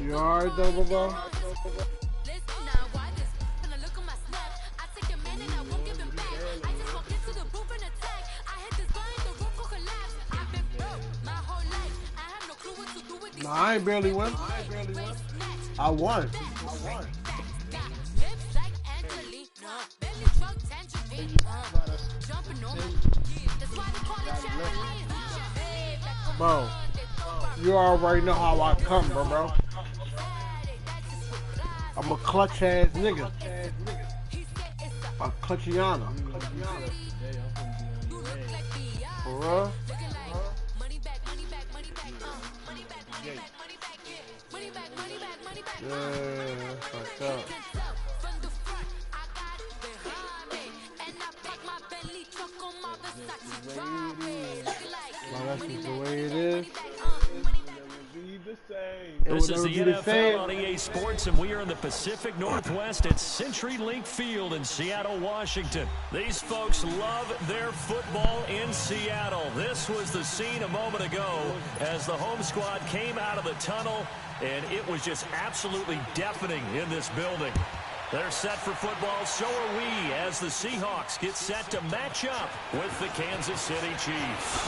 You alright though, bro? No, I ain't barely win. I won. Bro, you already know how I come, bro. I'm a clutch ass nigga. A clutchiana. For real? Yeah, fucked up. Well, that's just the way it is. This is the NFL on EA Sports, and we are in the Pacific Northwest at CenturyLink Field in Seattle, Washington. These folks love their football in Seattle. This was the scene a moment ago as the home squad came out of the tunnel, and it was just absolutely deafening in this building. They're set for football, so are we, as the Seahawks get set to match up with the Kansas City Chiefs.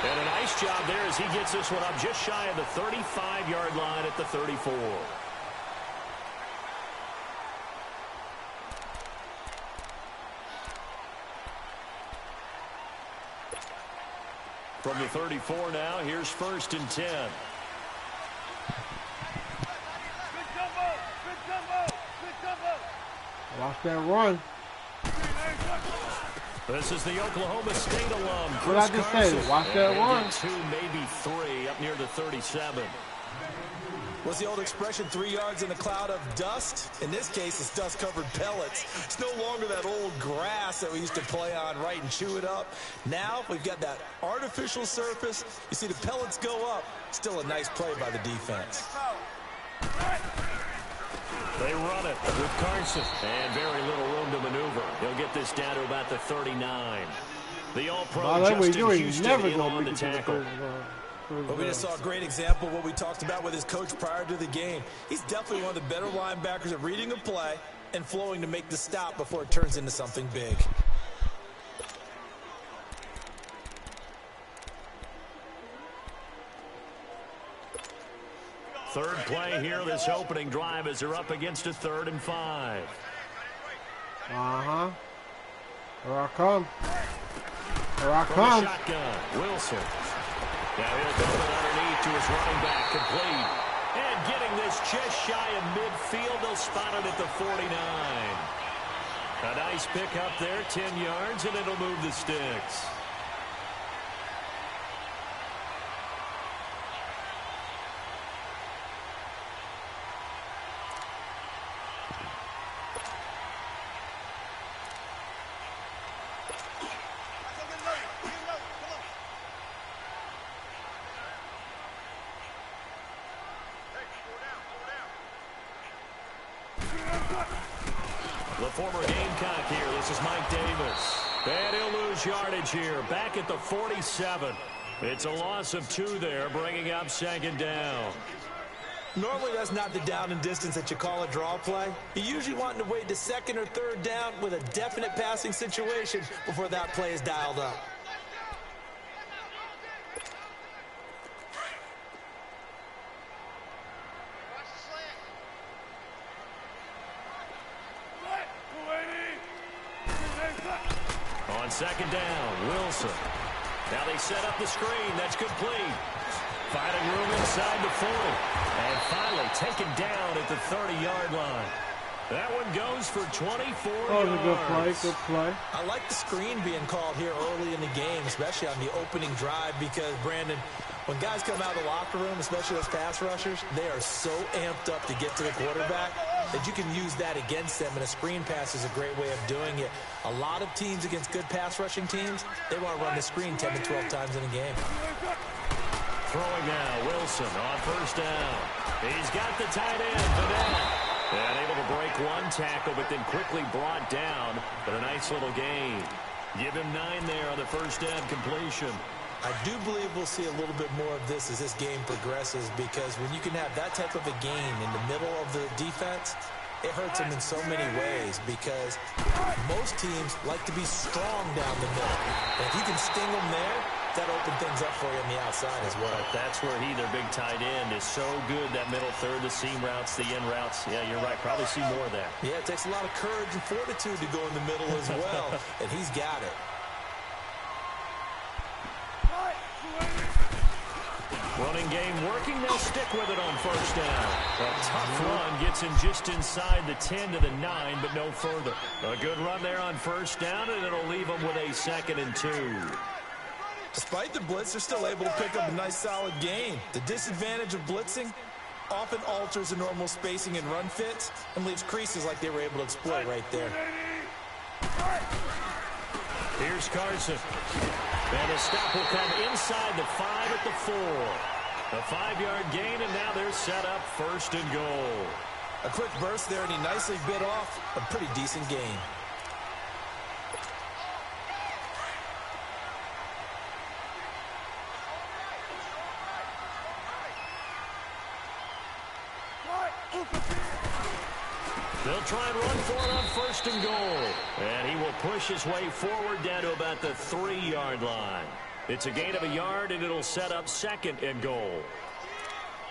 And a nice job there as he gets this one up just shy of the 35-yard line at the 34. From the 34 now, here's 1st and 10. Watch that run. This is the Oklahoma State alum, What I just say? Watch that run. 2, maybe 3, up near the 37. What's the old expression, 3 yards in a cloud of dust? In this case, it's dust-covered pellets. It's no longer that old grass that we used to play on, right, and chew it up. Now we've got that artificial surface. You see the pellets go up. Still a nice play by the defense. They run it with Carson, and very little room to maneuver. He'll get this down to about the 39. The All-Pro Justin Houston in on the tackle. But we just saw a great example of what we talked about with his coach prior to the game. He's definitely one of the better linebackers at reading a play and flowing to make the stop before it turns into something big. Third play here, this opening drive, as they're up against a 3rd and 5. Uh-huh. Here I come. Here I come. Shotgun, Wilson. Now he'll throw it underneath to his running back, complete. And getting this just shy of midfield, they'll spot it at the 49. A nice pick up there, 10 yards, and it'll move the sticks. The former Gamecock here. This is Mike Davis. And he'll lose yardage here. Back at the 47. It's a loss of 2 there, bringing up 2nd down. Normally that's not the down and distance that you call a draw play. You're usually wanting to wait to 2nd or 3rd down with a definite passing situation before that play is dialed up. On 2nd down, Wilson. Now they set up the screen. That's complete. Finding room inside the 40. And finally taken down at the 30-yard line. That one goes for 24 yards. A good play, good play. I like the screen being called here early in the game, especially on the opening drive, because, Brandon, when guys come out of the locker room, especially those pass rushers, they are so amped up to get to the quarterback that you can use that against them, and a screen pass is a great way of doing it. A lot of teams against good pass rushing teams, they want to run the screen 10 to 12 times in a game. Throwing now, Wilson on 1st down. He's got the tight end, Vanette. And able to break one tackle, but then quickly brought down. But a nice little gain. Give him 9 there on the 1st down completion. I do believe we'll see a little bit more of this as this game progresses, because when you can have that type of a gain in the middle of the defense, it hurts them in so many ways, because most teams like to be strong down the middle. And if you can sting them there, that opens things up for you on the outside as well. That's where he, their big tight end, is so good, that middle third, the seam routes, the in routes. Yeah, you're right. Probably see more of that. Yeah, it takes a lot of courage and fortitude to go in the middle as well, and he's got it. Running game working. They'll stick with it on first down. A tough run gets him just inside the 10 to the 9, but no further. A good run there on first down, and it'll leave them with a 2nd and 2. Despite the blitz, they're still able to pick up a nice, solid gain. The disadvantage of blitzing often alters the normal spacing and run fits and leaves creases like they were able to exploit right there. Here's Carson. And the stop will come inside the 5 at the 4. A 5-yard gain, and now they're set up 1st and goal. A quick burst there, and he nicely bit off a pretty decent gain. They'll try and run for it on 1st and goal. And he will push his way forward down to about the 3-yard line. It's a gain of a yard, and it'll set up 2nd and goal.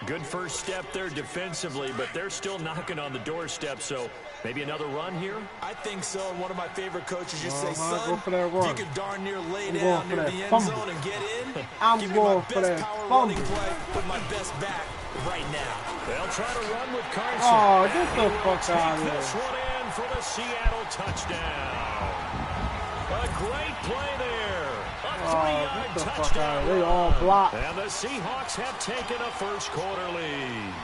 Good first step there defensively, but they're still knocking on the doorstep, so maybe another run here? I think so. And one of my favorite coaches used to say, son, go for that run. if you can darn near lay down near the end zone and get in, I'm give me my going for best that power fumble. running play with my best back right now. They'll try to run with Carson. Oh, get the fuck Take out of this here. one in for the Seattle touchdown. A great play there. A 3-yard Get the fuck touchdown out of here. They all run. blocked. And the Seahawks have taken a first quarter lead.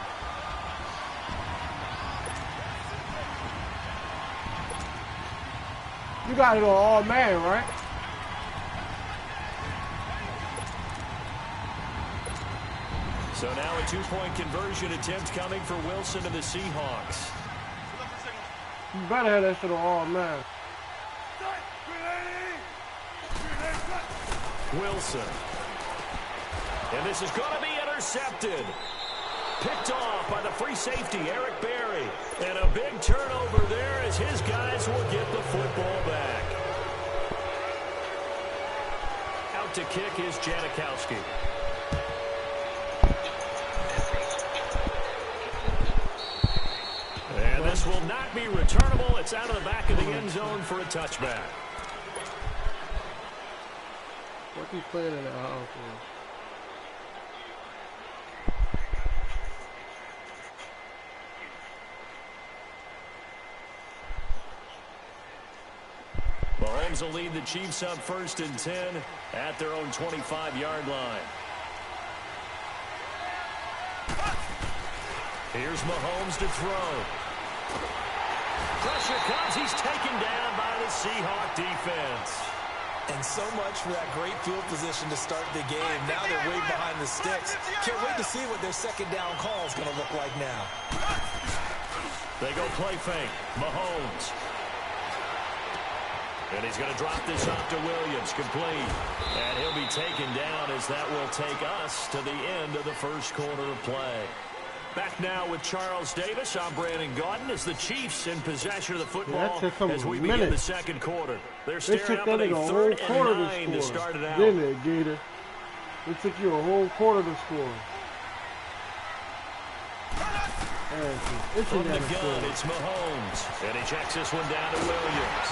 You got it on all man, right? So now a 2-point conversion attempt coming for Wilson and the Seahawks. You better have that shit on all man. Wilson. And this is going to be intercepted. Picked off by the free safety, Eric Berry. And a big turnover there as his guys will get the football back. Out to kick is Janikowski. And this will not be returnable. It's out of the back of the end zone for a touchback. What he playing in that house for? Mahomes will lead the Chiefs up 1st and 10 at their own 25-yard line. Here's Mahomes to throw. Pressure comes. He's taken down by the Seahawk defense. And so much for that great field position to start the game. Now they're way behind the sticks. Can't wait to see what their 2nd down call is going to look like now. They go play fake. Mahomes. And he's going to drop this off to Williams, complete. And he'll be taken down as that will take us to the end of the first quarter of play. Back now with Charles Davis. I'm Brandon Gaudin as the Chiefs in possession of the football as we begin the second quarter. They're staring up at a 3rd and 9 to start it out. Didn't it, Gator? It took you a whole quarter to score. From the gun, it's Mahomes. And he checks this one down to Williams.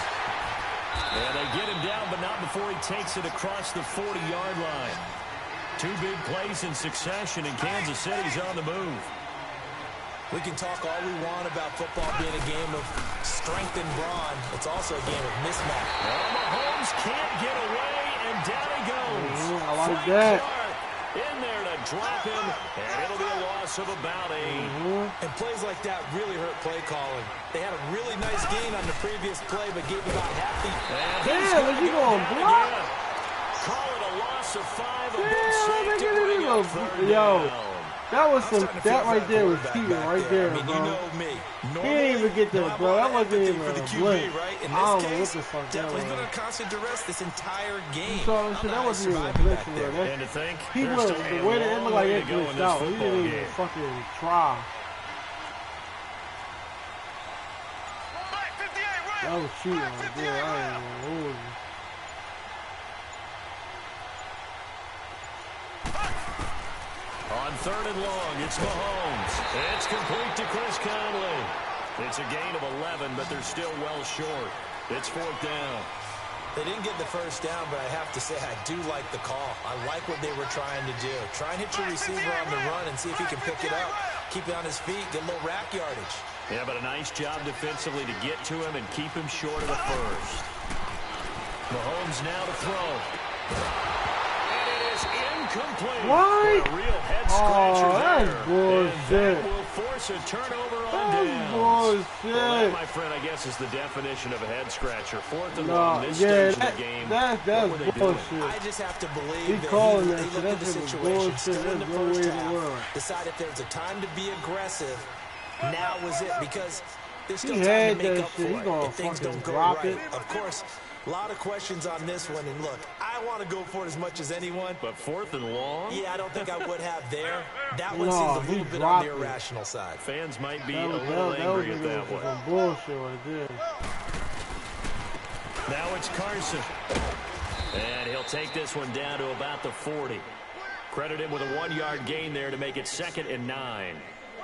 And they get him down, but not before he takes it across the 40-yard line. 2 big plays in succession, and Kansas City's on the move. We can talk all we want about football being a game of strength and brawn. It's also a game of mismatch. Well, Mahomes can't get away, and down he goes. I like that. In there to drop him, and it'll be a loss of about 8. And plays like that really hurt play calling. They had a really nice gain on the previous play, but gave about half the... Damn, is he going to block? Call it a loss of 5. A Damn, big safety to bring up 3rd yo. down. That was some. That right there was cheating right there, I mean, bro. you know me. He didn't even get that, bro. That wasn't even for the a QB, blink. right? In I don't this know what case, the fuck that definitely was. been under constant duress this entire game. You saw that shit? That wasn't even a blink for real. And to think, He there's was still the a way that it long looked like way it to go in glitched this out. He football didn't even game. fucking try. That was cheating right there. I ain't gonna lose. On 3rd and long, it's Mahomes. It's complete to Chris Conley. It's a gain of 11, but they're still well short. It's 4th down. They didn't get the first down, but I have to say I do like the call. I like what they were trying to do. Try and hit your receiver on the run and see if he can pick it up. Keep it on his feet, get a little rack yardage. Yeah, but a nice job defensively to get to him and keep him short of the first. Mahomes now to throw. And it is incomplete. What? A real head scratcher that's there. bullshit. And that will force a turnover on That's downs. bullshit. Well, that, my friend, I guess is the definition of a head scratcher. 4th and No, long, this yeah, stage of the game. that's What were they doing? bullshit. I just have to believe He that calling they that shit. looked That at the shit was situation, bullshit. still in the There's no way first in the world. half, decide if there's a time to be aggressive, now was it, because there's still He time had to make that up shit. He for it gonna if things fucking don't go drop right. it. Of course, a lot of questions on this one, and look, I want to go for it as much as anyone. But 4th and long? Yeah, I don't think I would have there. That one No, seems a he little bit on the dropped it. irrational side. Fans might be That a was little angry at that one. some bullshit right there. Now it's Carson. And he'll take this one down to about the 40. Credit him with a 1-yard gain there to make it 2nd and 9.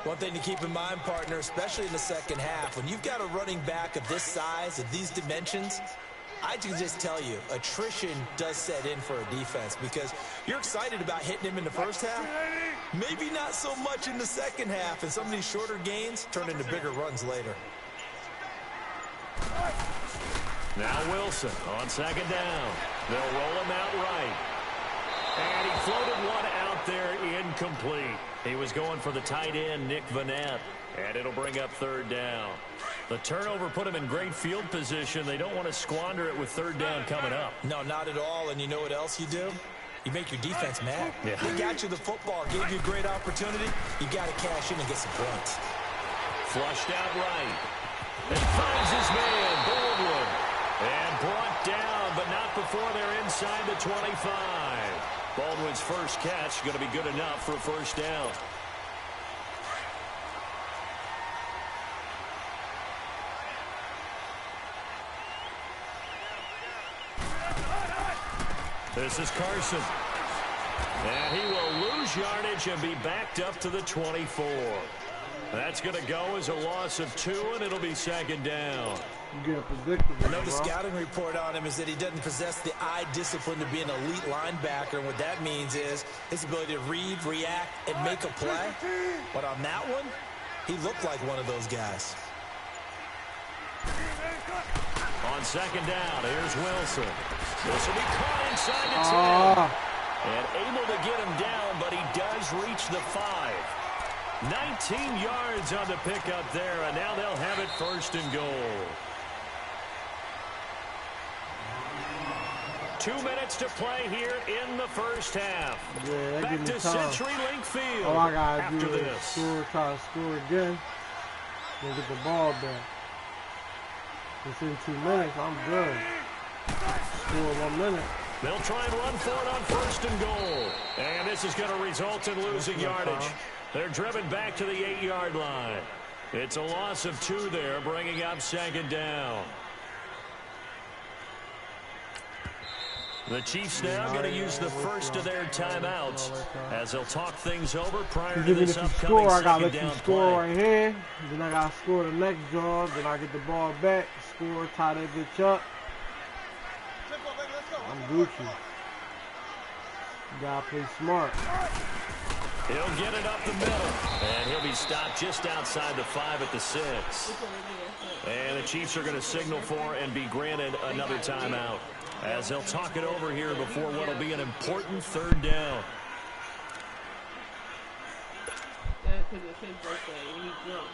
One thing to keep in mind, partner, especially in the second half, when you've got a running back of this size, of these dimensions, I can just tell you, attrition does set in for a defense because you're excited about hitting him in the first half. Maybe not so much in the second half, and some of these shorter gains turn into bigger runs later. Now Wilson on 2nd down. They'll roll him out right. And he floated one out there incomplete. He was going for the tight end, Nick Vanette. And it'll bring up 3rd down. The turnover put him in great field position. They don't want to squander it with 3rd down coming up. No, not at all. And you know what else you do? You make your defense mad. Yeah. They got you the football, gave you a great opportunity. You got to cash in and get some points. Flushed out right. And finds his man, Baldwin. And brought down, but not before they're inside the 25. Baldwin's first catch going to be good enough for a 1st down. This is Carson. And he will lose yardage and be backed up to the 24. That's going to go as a loss of 2, and it'll be 2nd down. You get predictable. I know the scouting report on him is that he doesn't possess the eye discipline to be an elite linebacker. And what that means is his ability to read, react, and make a play. But on that one, he looked like one of those guys. On 2nd down, here's Wilson. This will be caught inside the 10. And able to get him down, but he does reach the 5. 19 yards on the pickup there, and now they'll have it 1st and goal. 2 minutes to play here in the first half. Yeah, back to CenturyLink Field. All I gotta after do is score, try to score again, then get the ball back. It's in 2 minutes, I'm good. Score 1 minute. They'll try and run for it on 1st and goal. And this is going to result in losing yardage. They're driven back to the 8-yard line. It's a loss of 2 there, bringing up 2nd down. The Chiefs now going to use the first of their timeouts as they'll talk things over prior to this upcoming I gotta let 2nd you down score play. right here. Then I gotta score the next job. Then I get the ball back, score, tie that bitch up. I'm Gucci. You gotta play smart. He'll get it up the middle, and he'll be stopped just outside the 5 at the 6. And the Chiefs are going to signal for and be granted another timeout as they'll talk it over here before what will be an important 3rd down. Because it's his birthday and he's drunk.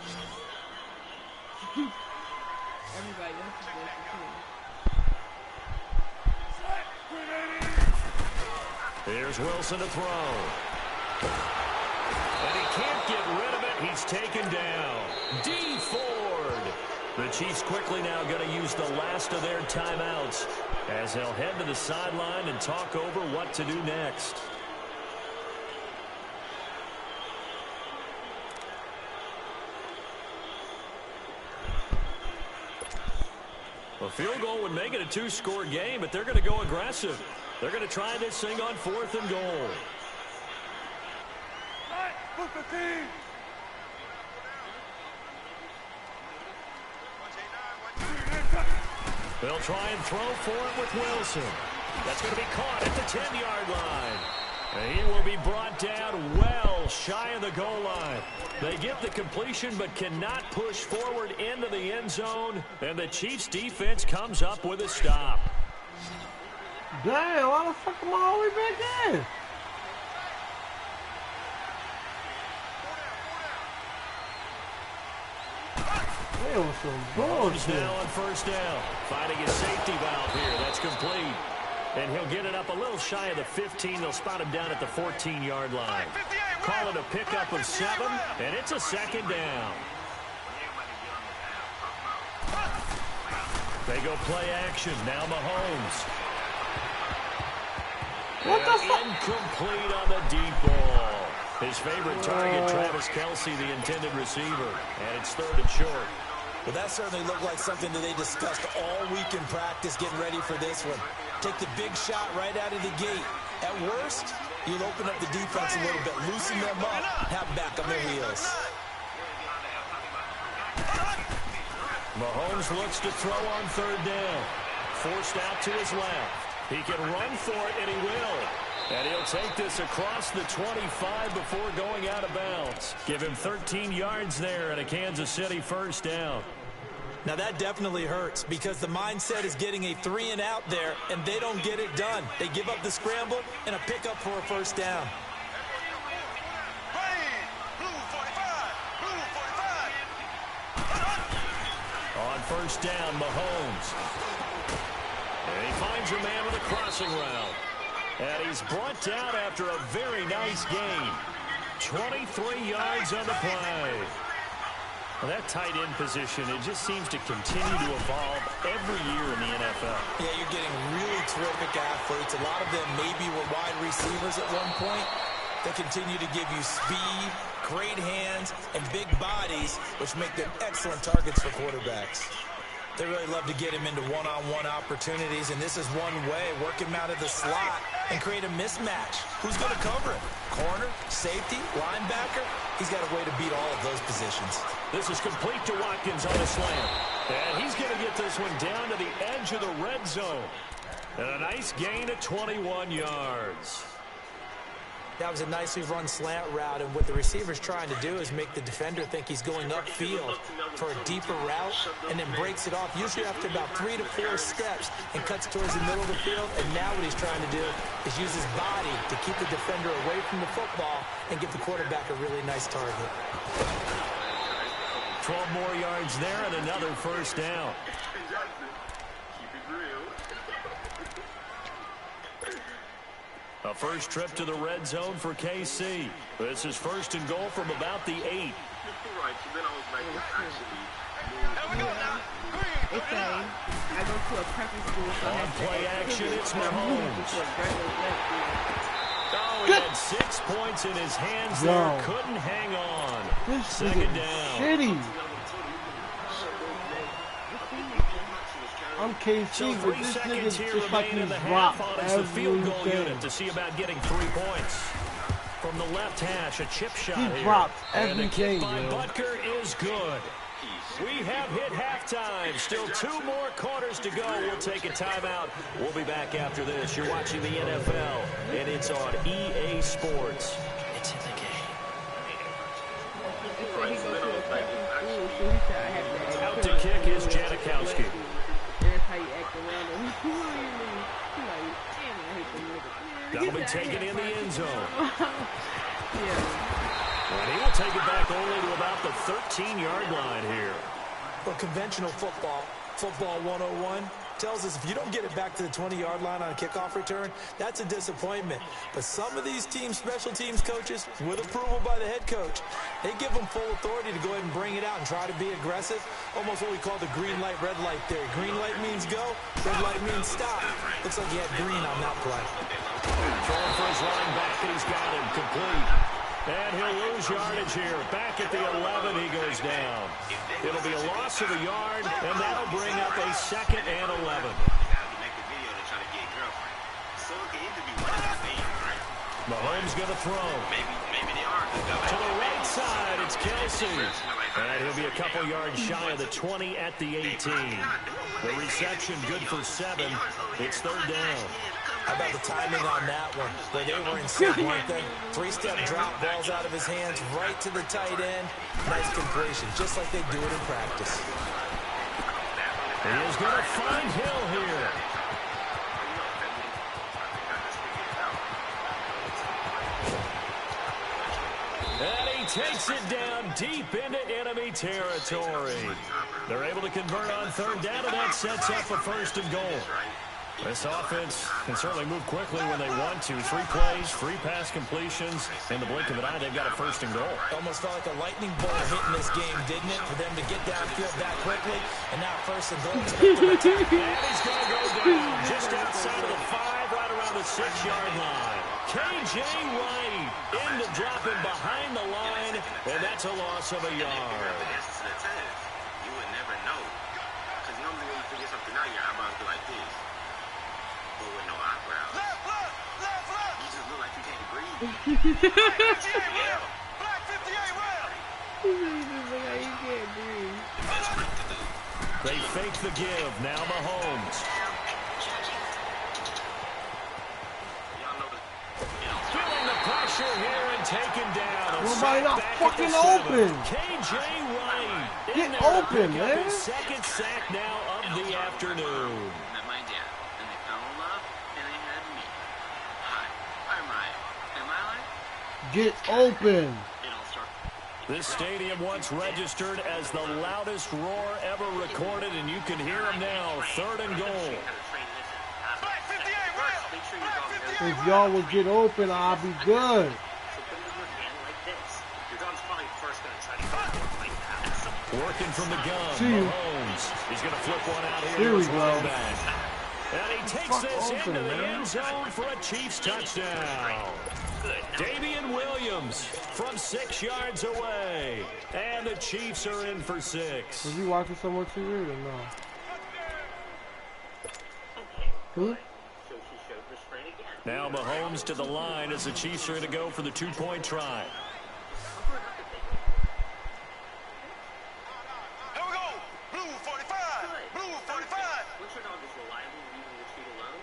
Everybody else is birthday too. Here's Wilson to throw. And he can't get rid of it. He's taken down. D. Ford. The Chiefs quickly now going to use the last of their timeouts as they'll head to the sideline and talk over what to do next. A field goal would make it a two-score game, but they're going to go aggressive. They're going to try this thing on 4th and goal. They'll try and throw for it with Wilson. That's going to be caught at the 10-yard line. And he will be brought down well shy of the goal line. They get the completion but cannot push forward into the end zone. And the Chiefs defense comes up with a stop. Damn, why the fuck am I all the way back in? That was some bullshit. Now on 1st down. Finding his safety valve here. That's complete. And he'll get it up a little shy of the 15. They'll spot him down at the 14-yard line. Call it a pickup of 7, and it's a 2nd down. They go play action. Now Mahomes. What the fuck? Incomplete on the deep ball. His favorite target, Travis Kelce, the intended receiver. And it's 3rd and short. Well, that certainly looked like something that they discussed all week in practice, getting ready for this one. Take the big shot right out of the gate. At worst, you'll open up the defense a little bit, loosen them up, have back on their heels. Mahomes looks to throw on 3rd down. Forced out to his left. He can run for it, and he will. And he'll take this across the 25 before going out of bounds. Give him 13 yards there and a Kansas City 1st down. Now that definitely hurts because the mindset is getting a 3-and-out there, and they don't get it done. They give up the scramble and a pickup for a 1st down. On 1st down, Mahomes. And he finds a man with a crossing route. And he's brought down after a very nice gain. 23 yards on the play. Well, that tight end position, it just seems to continue to evolve every year in the NFL. Yeah, you're getting really terrific athletes. A lot of them maybe were wide receivers at one point. They continue to give you speed, great hands, and big bodies, which make them excellent targets for quarterbacks. They really love to get him into one-on-one opportunities, and this is one way. Work him out of the slot and create a mismatch. Who's going to cover him? Corner, safety, linebacker? He's got a way to beat all of those positions. This is complete to Watkins on a slant. And he's going to get this one down to the edge of the red zone. And a nice gain of 21 yards. That was a nicely run slant route, and what the receiver's trying to do is make the defender think he's going upfield for a deeper route, and then breaks it off, usually after about 3 to 4 steps, and cuts towards the middle of the field. And now what he's trying to do is use his body to keep the defender away from the football and give the quarterback a really nice target. 12 more yards there and another 1st down. A first trip to the red zone for KC. This is 1st and goal from about the 8. I go to a prep school. So on play action, it's Mahomes. Oh, he had 6 points in his hands there. Couldn't hang on. This 2nd down. Shitty. I'm KC, So but 3 this seconds here nigga just like remain in he's the dropped half on the field goal everything. unit to see about getting 3 points. From the left hash, a chip shot He here. dropped And the everything, kick by bro. Butker is good. We have hit halftime. Still 2 more quarters to go. We'll take a timeout. We'll be back after this. You're watching the NFL, and it's on EA Sports. It's in the game. Out to kick is Janikowski. That's how you act around him. He like, damn, I hate them niggas. That'll be taken in the end zone. Yeah. And he will take it back only to about the 13-yard line here. Well, conventional football, football 101, tells us if you don't get it back to the 20-yard line on a kickoff return, that's a disappointment. But some of these special teams coaches, with approval by the head coach, they give them full authority to go ahead and bring it out and try to be aggressive, almost what we call the green light, red light theory. Green light means go, red light means stop. Looks like he had green on that play. Throwing for his running back, and he's got him complete. And he'll lose yardage here. Back at the 11, he goes down. It'll be a loss of a yard, and that'll bring up a 2nd and 11. Mahomes going to throw. To the right side, it's Kelsey. And he'll be a couple yards shy of the 20 at the 18. The reception good for 7. It's 3rd down. How about the timing on that one? Where they were in sync, weren't they? 3-step drop, balls out of his hands, right to the tight end. Nice completion, just like they do it in practice. He is going to find Hill here. And he takes it down deep into enemy territory. They're able to convert on 3rd down, and that sets up a 1st and goal. This offense can certainly move quickly when they want to. 3 plays, 3 pass completions. In the blink of an eye, they've got a 1st and goal. Almost felt like a lightning bolt hitting this game, didn't it? For them to get downfield that quickly. And now 1st and goal. And he's going to go down just outside of the 5, right around the 6-yard line. K.J. Wright into dropping behind the line, and that's a loss of a yard. You would never know. Because normally when you forget something out, your eyebrows go like this. But with no eyebrows, you just look like you can't breathe. Black 58 round. You can't breathe. They fake the give. Now Mahomes. Feeling the pressure here and taken down. Nobody not fucking open. K.J. Wright. Get open, man. 2nd sack now of the afternoon. Met my dad, and they fell in love, and they had me. Hi, I'm Ryan. Am I Ryan? Get open. This stadium once registered as the loudest roar ever recorded, and you can hear him now. 3rd and goal. If y'all would get open, I'll be good. Working from the gun, See Mahomes. He's going to flip one out here. Here we go. Back. And he takes this open, into the man. end zone for a Chiefs touchdown. Damian Williams from 6 yards away. And the Chiefs are in for 6. Was you watching someone TV or no? Who? Now Mahomes to the line as the Chiefs are going to go for the 2-point try. Here we go. Blue 45. Blue 45. What's your dog is reliable leaving the street alone?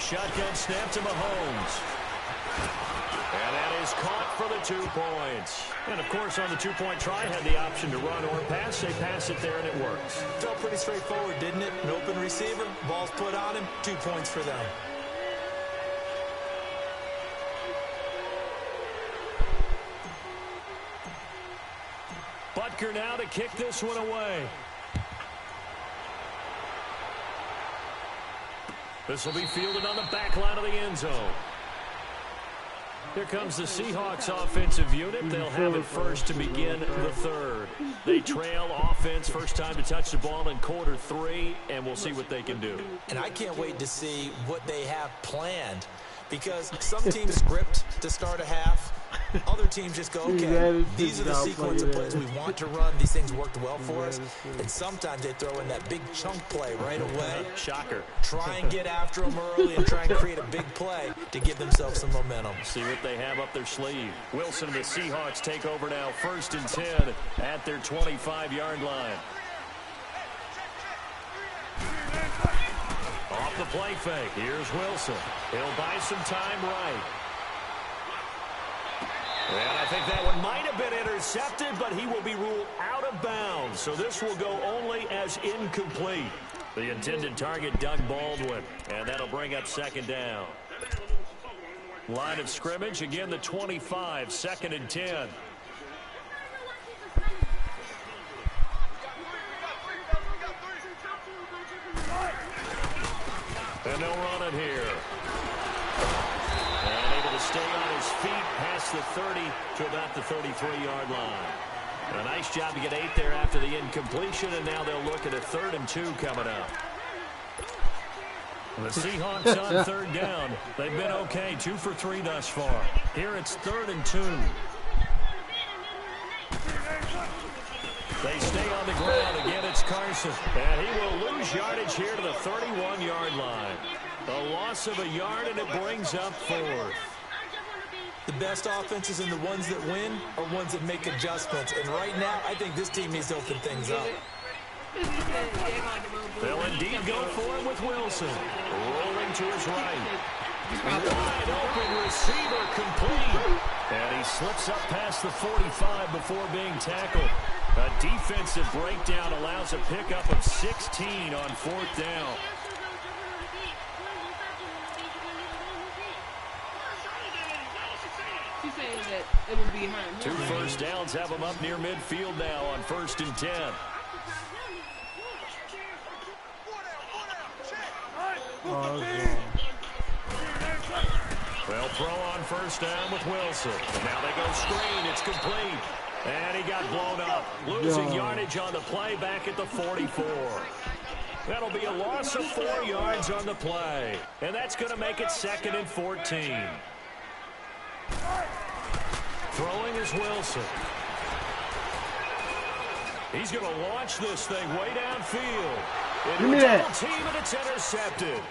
Shotgun snap to Mahomes. And that is caught for the 2 points. And, of course, on the 2-point try, had the option to run or pass. They pass it there, and it works. Felt pretty straightforward, didn't it? An open receiver, ball's put on him, 2 points for them. Butker now to kick this one away. This will be fielded on the back line of the end zone. Here comes the Seahawks offensive unit. They'll have it first to begin the 3rd. They trail offense first time to touch the ball in quarter 3, and we'll see what they can do. And I can't wait to see what they have planned, because some teams script to start a half. Other teams just go, okay, these are the sequence of plays we want to run. These things worked well for us. And sometimes they throw in that big chunk play right away. Shocker. Try and get after them early and try and create a big play to give themselves some momentum. See what they have up their sleeve. Wilson and the Seahawks take over now, 1st and 10 at their 25-yard line. Off the play fake. Here's Wilson. He'll buy some time right. And I think that one might have been intercepted, but he will be ruled out of bounds. So this will go only as incomplete. The intended target, Doug Baldwin. And that'll bring up 2nd down. Line of scrimmage, again the 25, 2nd and 10. moment here. And able to stay on his feet past the 30 to about the 33-yard line. A nice job to get 8 there after the incompletion, and now they'll look at a 3rd and 2 coming up. The Seahawks on 3rd down. They've been okay, 2 for 3 thus far. Here it's 3rd and 2. They stay on the ground. Again, it's Carson. And he will lose yardage here to the 31-yard line. A loss of a yard, and it brings up 4th. The best offenses and the ones that win are ones that make adjustments. And right now, I think this team needs to open things up. They'll indeed go for it with Wilson. Rolling to his right. Wide open receiver complete. And he slips up past the 45 before being tackled. A defensive breakdown allows a pickup of 16 on 4th down. She's saying that it would be her. 2 first downs have them up near midfield now on 1st and 10. They'll throw on 1st down with Wilson. Now they go screen. It's complete. And he got blown up. Losing yardage on the play back at the 44. That'll be a loss of 4 yards on the play. And that's going to make it 2nd and 14. Throwing is Wilson. He's going to launch this thing way downfield. Into a double team, and it's intercepted.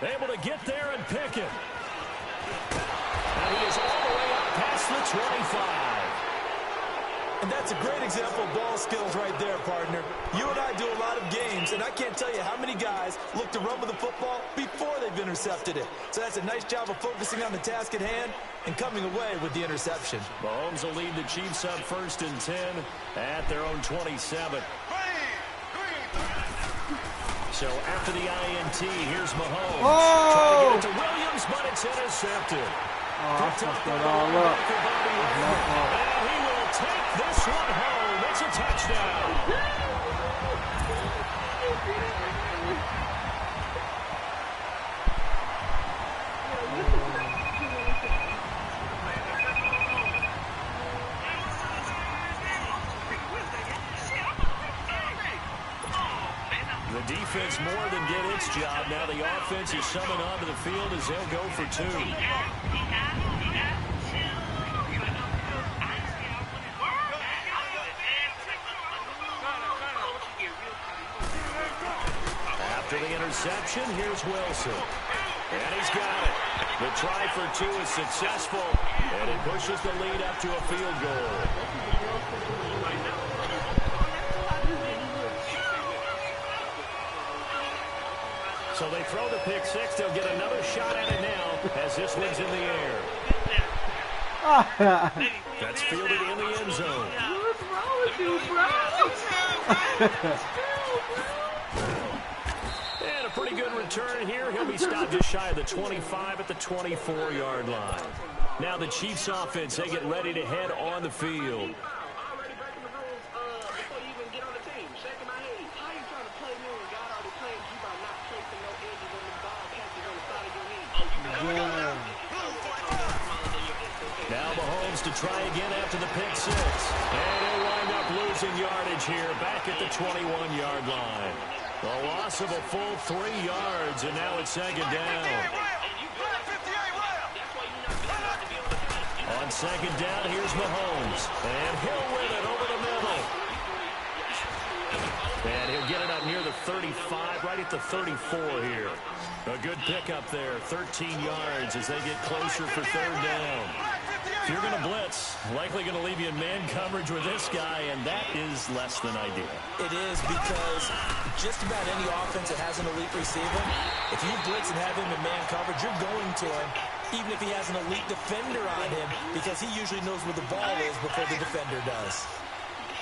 Able to get there and pick it. And he is all the way up past the 25. And that's a great example of ball skills right there, partner. You and I do a lot of games, and I can't tell you how many guys look to run with the football before they've intercepted it. So that's a nice job of focusing on the task at hand and coming away with the interception. Mahomes will lead the Chiefs on 1st and 10 at their own 27. So after the INT, here's Mahomes. Trying to get it to Williams, but it's intercepted. Picked up the ball for Bobby Wagner. And he will take this one home. It's a touchdown. The defense more than did its job. Now the offense is summoned onto the field as they'll go for 2. After the interception, here's Wilson. And he's got it. The try for 2 is successful, and it pushes the lead up to a field goal. So they throw the pick 6. They'll get another shot at it now as this one's in the air. That's fielded in the end zone. What's wrong with you, bro? And a pretty good return here. He'll be stopped just shy of the 25 at the 24-yard line. Now the Chiefs offense, they get ready to head on the field. Now Mahomes to try again after the pick 6. And he'll wind up losing yardage here back at the 21-yard line. The loss of a full 3 yards, and now it's 2nd down. On 2nd down, here's Mahomes. And he'll win it over the middle. And he'll get it up near the 35, right at the 34 here. A good pickup there, 13 yards as they get closer for 3rd down. If you're going to blitz, likely going to leave you in man coverage with this guy, and that is less than ideal. It is, because just about any offense that has an elite receiver, if you blitz and have him in man coverage, you're going to him, even if he has an elite defender on him, because he usually knows where the ball is before the defender does.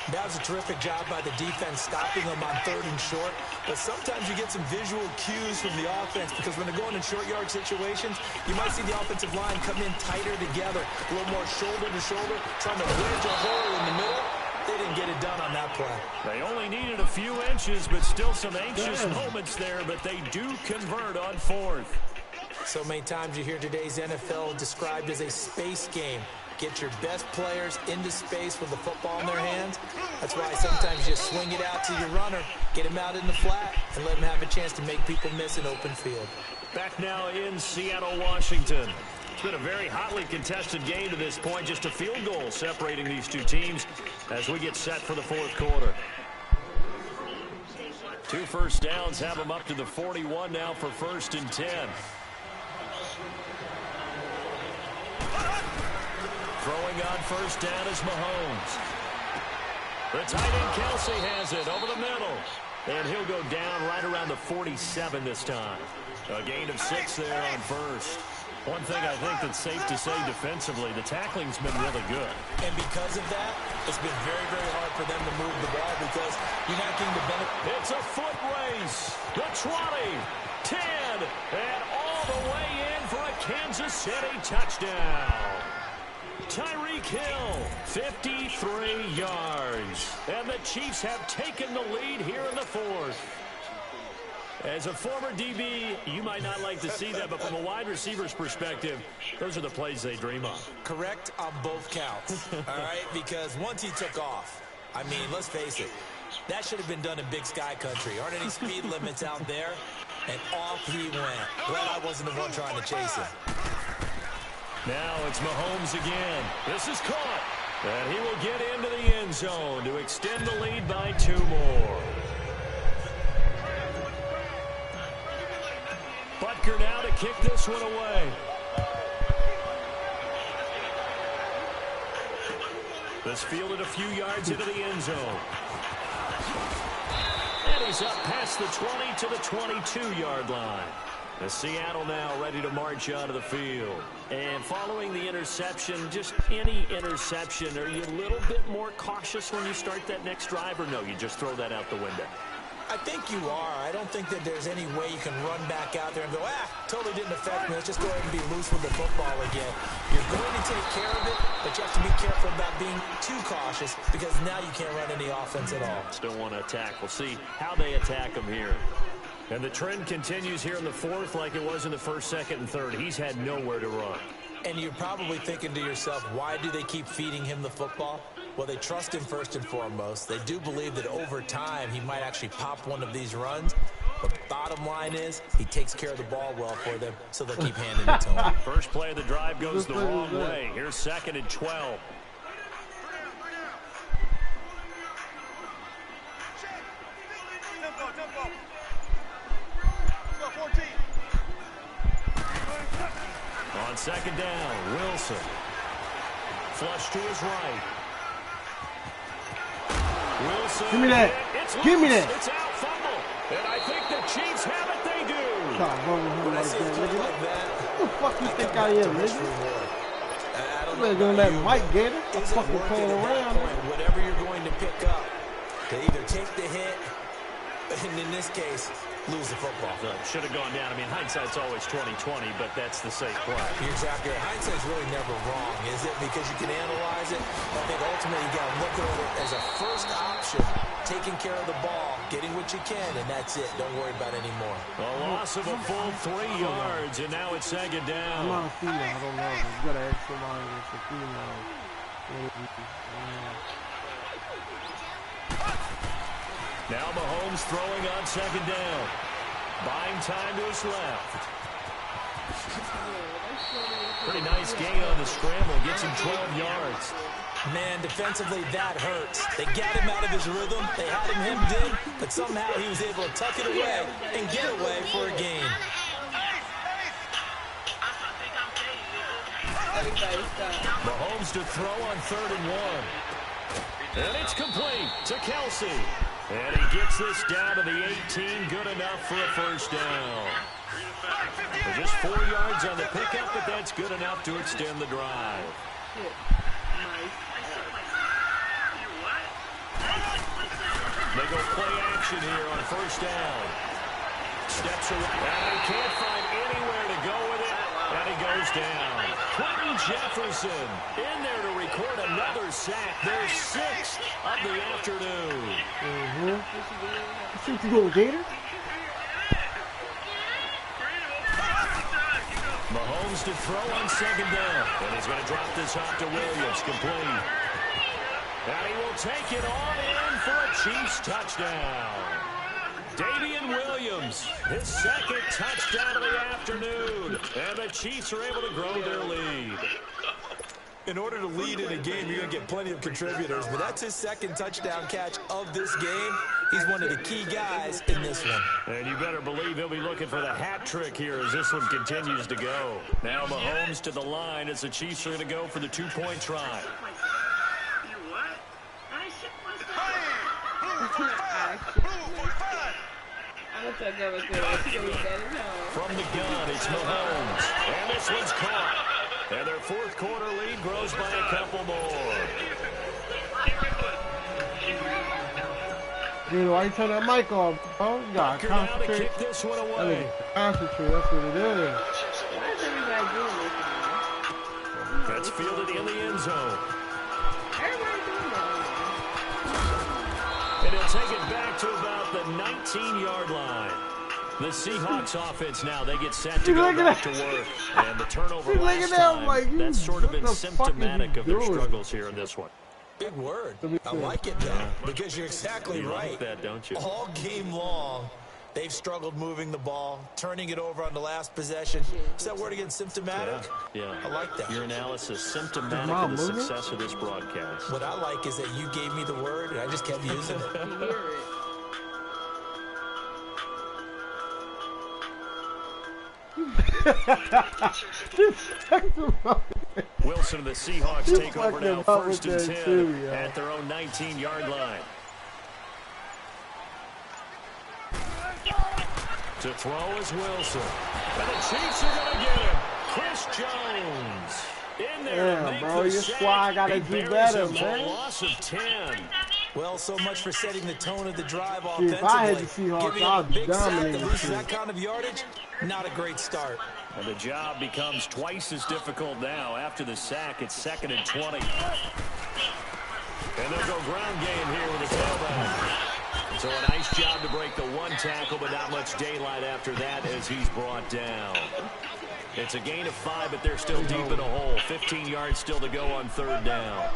That was a terrific job by the defense stopping them on 3rd and short. But sometimes you get some visual cues from the offense, because when they're going in short yard situations, you might see the offensive line come in tighter together, a little more shoulder to shoulder, trying to wedge a hole in the middle. They didn't get it done on that play. They only needed a few inches, but still some anxious moments there, but they do convert on 4th. So many times you hear today's NFL described as a space game. Get your best players into space with the football in their hands. That's why sometimes you just swing it out to your runner, get him out in the flat, and let him have a chance to make people miss an open field. Back now in Seattle, Washington. It's been a very hotly contested game to this point. Just a field goal separating these two teams as we get set for the 4th quarter. 2 first downs have them up to the 41 now for 1st and 10. Throwing on 1st down is Mahomes. The tight end Kelsey has it over the middle. And he'll go down right around the 47 this time. A gain of 6 there on 1st. One thing I think that's safe to say defensively, the tackling's been really good. And because of that, it's been very, very hard for them to move the ball because you're not getting the benefit. It's a foot race. The 20, 10, and all the way in for a Kansas City touchdown. Tyreek Hill, 53 yards. And the Chiefs have taken the lead here in the 4th. As a former DB, you might not like to see that, but from a wide receiver's perspective, those are the plays they dream of. Correct on both counts, all right? Because once he took off, I mean, let's face it, that should have been done in Big Sky Country. Aren't any speed limits out there? And off he went. Glad I wasn't the one trying to chase him. Now it's Mahomes again. This is caught. And he will get into the end zone to extend the lead by 2 more. Butker now to kick this one away. This fielded a few yards into the end zone. And he's up past the 20 to the 22-yard line. The Seattle now ready to march out of the field. And following the interception, just any interception, are you a little bit more cautious when you start that next drive, or no, you just throw that out the window? I think you are. I don't think that there's any way you can run back out there and go, totally didn't affect me. Let's just go ahead and be loose with the football again. You're going to take care of it, but you have to be careful about being too cautious because now you can't run any offense at all. Still want to attack. We'll see how they attack him here. And the trend continues here in the 4th like it was in the 1st, 2nd, and 3rd. He's had nowhere to run. And you're probably thinking to yourself, why do they keep feeding him the football? Well, they trust him first and foremost. They do believe that over time he might actually pop one of these runs. But the bottom line is he takes care of the ball well for them, so they'll keep handing it to him. First play of the drive goes the wrong way. Here's 2nd and 12. On 2nd down, Wilson. Flush to his right. Wilson. Give me that. Give me that. It's out, fumble. And I think the Chiefs have it. They do. When I say like that, who the fuck you think I am, nigga? I'm better gonna let Mike get it. I'm fucking playing around. Whatever you're going to pick up, to either take the hit, and in this case, lose the football. Should have gone down. I mean, hindsight's always 20/20, but that's the safe play. You're exactly right. Hindsight's really never wrong, is it? Because you can analyze it. I think ultimately you got to look at it as a first option, taking care of the ball, getting what you can, and that's it. Don't worry about it anymore. A loss of a full 3 yards, and now it's 2nd down. I'm not a female. I don't know. You got to ask somebody that's a female. Now Mahomes throwing on 2nd down. Buying time to his left. Pretty nice gain on the scramble. Gets him 12 yards. Man, defensively, that hurts. They got him out of his rhythm. They had him hemmed in, but somehow he was able to tuck it away and get away for a gain. Mahomes to throw on 3rd and 1. And it's complete to Kelsey. And he gets this down to the 18. Good enough for a first down. Just 4 yards on the pickup, but that's good enough to extend the drive. They go play action here on first down. Steps away. And they can't find anywhere to go with it. And he goes down. Quentin Jefferson in there to record another sack. Their 6th of the afternoon. You think you go Gator? Mahomes to throw on 2nd down. And he's going to drop this off to Williams. Complete. And he will take it on in for a Chiefs touchdown. Davian Williams, his 2nd touchdown of the afternoon. And the Chiefs are able to grow their lead. In order to lead in a game, you're going to get plenty of contributors, but that's his 2nd touchdown catch of this game. He's one of the key guys in this one. And you better believe he'll be looking for the hat trick here as this one continues to go. Now Mahomes to the line as the Chiefs are going to go for the 2-point try. From the gun, it's Mahomes. And this one's caught. And their 4th quarter lead grows by a couple more. Dude, why you turn that mic off, bro? You gotta concentrate. To kick this one away. Concentrate, that's what it is. Why is everybody doing this now? That's fielded in the end zone. Everybody doing that. And he'll take it back to about the 19-yard line. The Seahawks offense now, they get set to go back to work. And the turnover last time, that's sort of been symptomatic of their struggles here in this one. Big word. I like it, though, because you're exactly right. Like that, don't you? All game long, they've struggled moving the ball, turning it over on the last possession. Is that word again, symptomatic? Yeah. I like that. Your analysis, symptomatic of the success of this broadcast. What I like is that you gave me the word, and I just kept using it. You hear it. Wilson and the Seahawks take over now, 1st and 10 at their own 19-yard line. To throw is Wilson. And the Chiefs are going to get him. Chris Jones in there to make bro, the your sack. squad gotta He do buries better, him for a man. loss of 10. Well, so much for setting the tone of the drive Dude, offensively. if I had the Seahawks, Giving I'd up a big sack dominate that this loses team. that kind of yardage, not a great start. And the job becomes twice as difficult now. After the sack, it's 2nd and 20. And they'll go ground game here with a tailback. So a nice job to break the 1 tackle, but not much daylight after that as he's brought down. It's a gain of 5, but they're still deep in a hole. 15 yards still to go on 3rd down.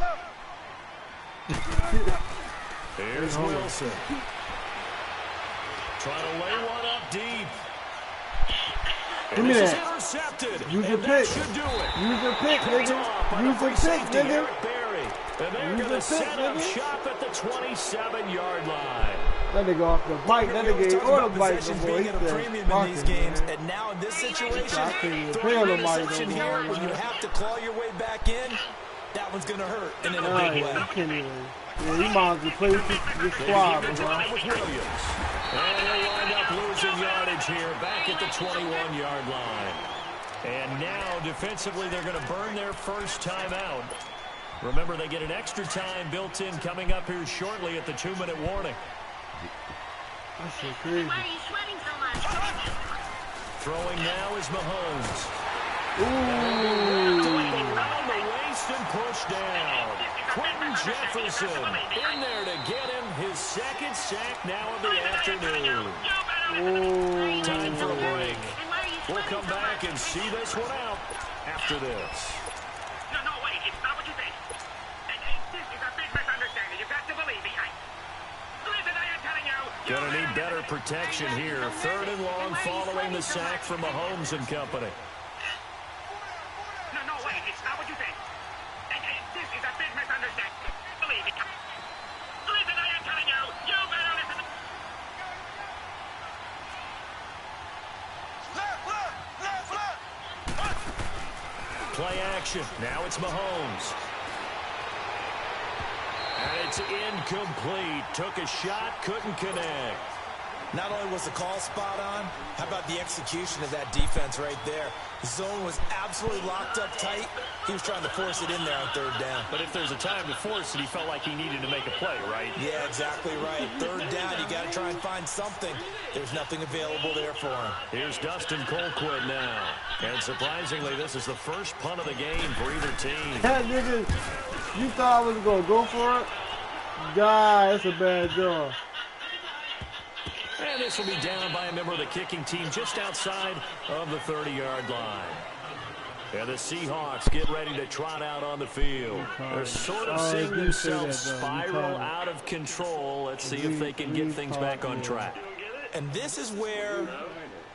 Here's Wilson. Trying to lay one up deep. Give me that. Intercepted. Use your And pick. that should do it. Use your pick, Picked off by nigga. Use the your free pick, safety, nigga. Eric Berry. And they're Use going your to set pick, up nigga. shop at the 27-yard line. That nigga off the bike. That nigga ain't on the bike Possessions before. being He at a said, premium in fuck these it, games, man. and now in this situation, I can't even throwing play on an the mic interception no here more, when you man. have to claw your way back in, that one's going to hurt, and in a Nah, big yeah, way. he can't even. Yeah, he might as well play with this They squad, begin the bro. drive with Williams. And he'll wind up losing yardage here back at the 21-yard line. And now, defensively, they're going to burn their first timeout. Remember, they get an extra time built in coming up here shortly at the 2-minute warning. That's so crazy. Why are you sweating so much? Throwing now is Mahomes. Ooh. Around the waist and pushed down. Quentin Jefferson in there to get him his 2nd sack now of the afternoon. Ooh. Time for a break. And why are you We'll sweating come so back much? and see this one out after this. No, wait, it's not what you think. This is a big misunderstanding. You've got to believe me. Listen, I am telling you. Gonna need better protection here. 3rd and long following the sack from Mahomes and company. No, wait, it's not what you think. This is a big misunderstanding. Believe me. Listen, I am telling you. You better listen. Play action. Now it's Mahomes. And it's incomplete. Took a shot, couldn't connect. Not only was the call spot on, how about the execution of that defense right there? The zone was absolutely locked up tight. He was trying to force it in there on third down. But if there's a time to force it, he felt like he needed to make a play, right? Yeah, exactly right. Third down, you got to try and find something. There's nothing available there for him. Here's Dustin Colquitt now. And surprisingly, this is the first punt of the game for either team. That nigga, you thought I was going to go for it? God, that's a bad draw. And this will be down by a member of the kicking team just outside of the 30-yard line. And the Seahawks get ready to trot out on the field. They're sort of seeing themselves spiral out of control. Let's see if they can get things back on track. And this is where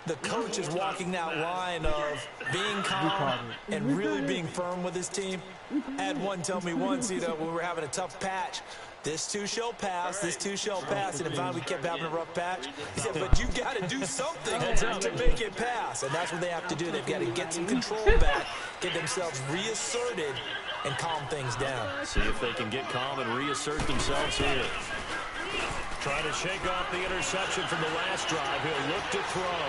the coach is walking that line of being calm and really being firm with his team. I had one tell me once, you know, when we were having a tough patch, this too shall pass, this too shall pass, and finally we kept having a rough patch. He said, but you got to do something to make it pass, and that's what they have to do. They've got to get some control back, get themselves reasserted, and calm things down. See if they can get calm and reassert themselves here. Trying to shake off the interception from the last drive. He'll look to throw.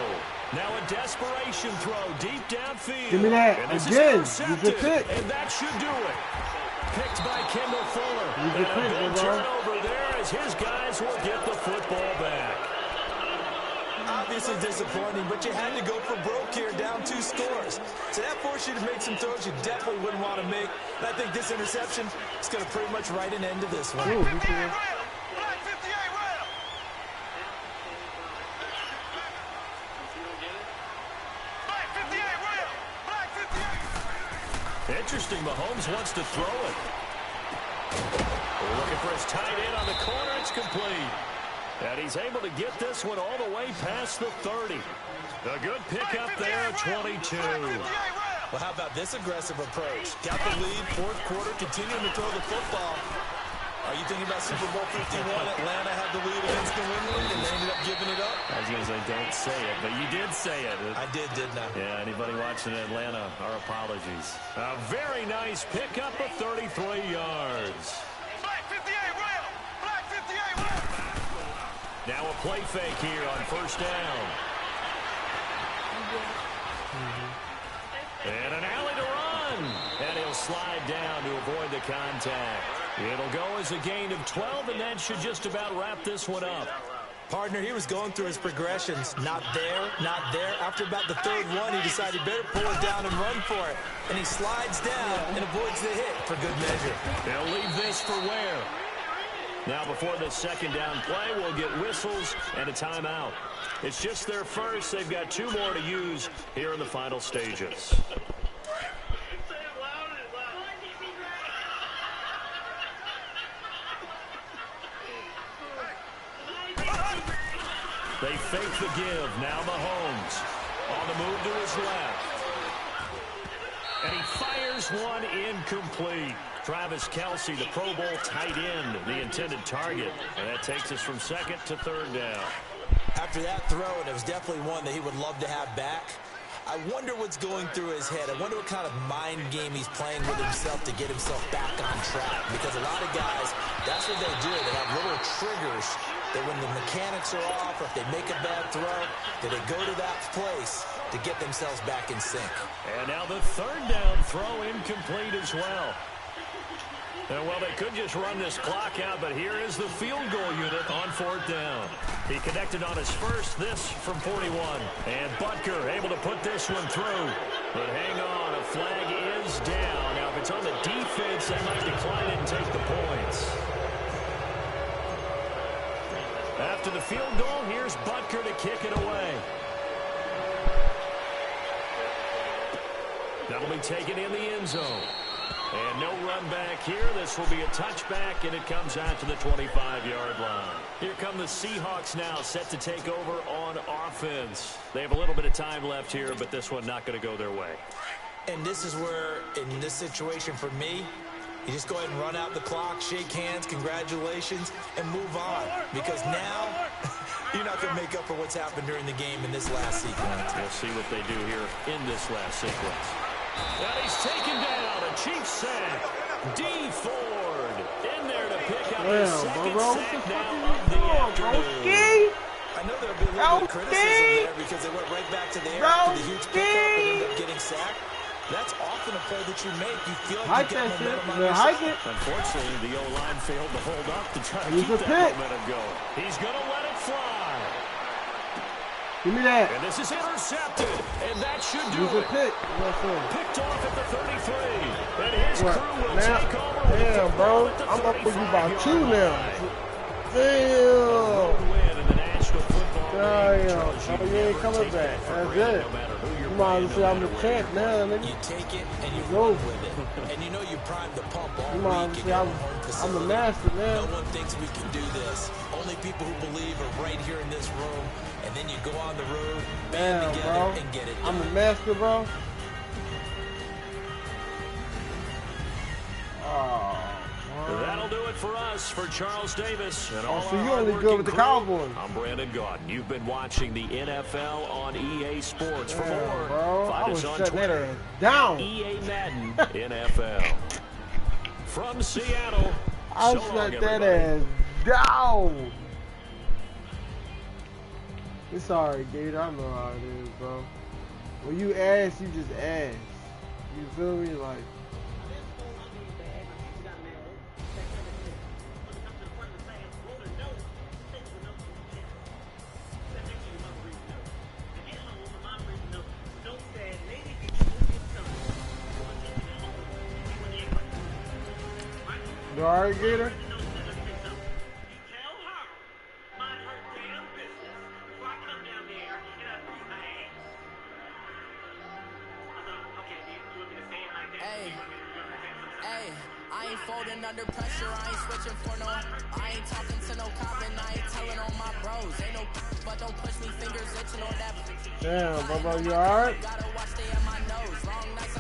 Now a desperation throw deep downfield. Give me that again. Use your pick. And that should do it. Picked by Kendall Fuller. Use your pick, and a big turnover there as his guys will get the football back. Obviously disappointing, but you had to go for broke here, down 2 scores. So that forced you to make some throws you definitely wouldn't want to make. And I think this interception is going to pretty much write an end to this one. Ooh, interesting, Mahomes wants to throw it. Looking for his tight end on the corner. It's complete. And he's able to get this one all the way past the 30. A good pickup there, 22. Well, how about this aggressive approach? Got the lead, fourth quarter, continuing to throw the football. Are you thinking about Super Bowl 51? Atlanta had the lead against New England, and they ended up giving it up? I was going to say, don't say it, but you did say it. I did, didn't I? Yeah, anybody watching Atlanta, our apologies. A very nice pickup of 33 yards. Flag 58, Will! Flag 58, Will! Now a play fake here on first down. And an alley to run. And he'll slide down to avoid the contact. It'll go as a gain of 12, and that should just about wrap this one up. Partner, he was going through his progressions. Not there, not there. After about the third one, he decided better pull it down and run for it. And he slides down and avoids the hit for good measure. They'll leave this for Ware. Now before the second down play, we'll get whistles and a timeout. It's just their first. They've got 2 more to use here in the final stages. They fake the give. Now Mahomes on the move to his left. And he fires one incomplete. Travis Kelce, the Pro Bowl tight end, the intended target. And that takes us from second to third down. After that throw, and it was definitely one that he would love to have back, I wonder what's going through his head. I wonder what kind of mind game he's playing with himself to get himself back on track. Because a lot of guys, that's what they do. They have little triggers that when the mechanics are off or if they make a bad throw, that they go to that place to get themselves back in sync. And now the third down throw incomplete as well. And well, they could just run this clock out, but here is the field goal unit on fourth down. He connected on his first, this from 41. And Butker able to put this one through. But hang on, a flag is down. Now, if it's on the defense, they might decline it and take the points. After the field goal, here's Butker to kick it away. That'll be taken in the end zone. And no run back here. This will be a touchback, and it comes out to the 25-yard line. Here come the Seahawks now, set to take over on offense. They have a little bit of time left here, but this one not going to go their way. And this is where, in this situation for me, you just go ahead and run out the clock, shake hands, congratulations, and move on. Because now, you're not going to make up for what's happened during the game in this last sequence. We'll see what they do here in this last sequence. And he's taken down, a Chiefs sack. D. Ford in there to pick up his second sack now of the afternoon. I know there'll be a little bit of criticism there because they went right back to the air after the huge pickup and ended up getting sacked. That's often a play that you make. You feel like you get momentum on your side. Unfortunately, the O-line failed to hold up to try to keep that momentum going. He's going to let it fly. Give me that. And this is intercepted, and that should do it. Picked off at the 33, and his crew will take over. Damn, bro. I'm up for you by 2 now. Damn. Damn. Oh, you ain't coming back. That's it. You might as well say I'm the champ now, nigga. You take it and you go with it. And you know you primed the pump all you might week. Say I'm the master now. No one thinks we can do this. Only people who believe are right here in this room. And then you go on the road, band together, bro. And get it done. I'm the master, bro. Oh. That'll do it for us, for Charles Davis. And all so you only good with the Cowboys. I'm Brandon Gaudin. You've been watching the NFL on EA Sports. For more, bro. find us on Twitter. Down. EA Madden NFL. From Seattle, I so shut that ass down. It's alright, Gator. I know how it is, bro. When you ask, you just ask. You feel me? Like. You alright, Gator? Under pressure, I ain't switching for no. I ain't talking to no cop and I ain't telling on my bros. Ain't no, but don't push me, fingers itching on that. Damn, Bubba, you alright? Gotta watch stay at my nose. Long nights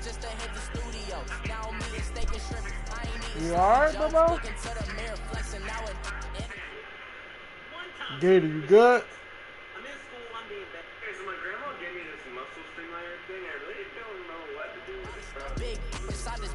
just to hit the studio. Now me and steak and shrimp. I ain't eating. You alright, Bubba? Looking to the mirror, flexing now and Gator, you good?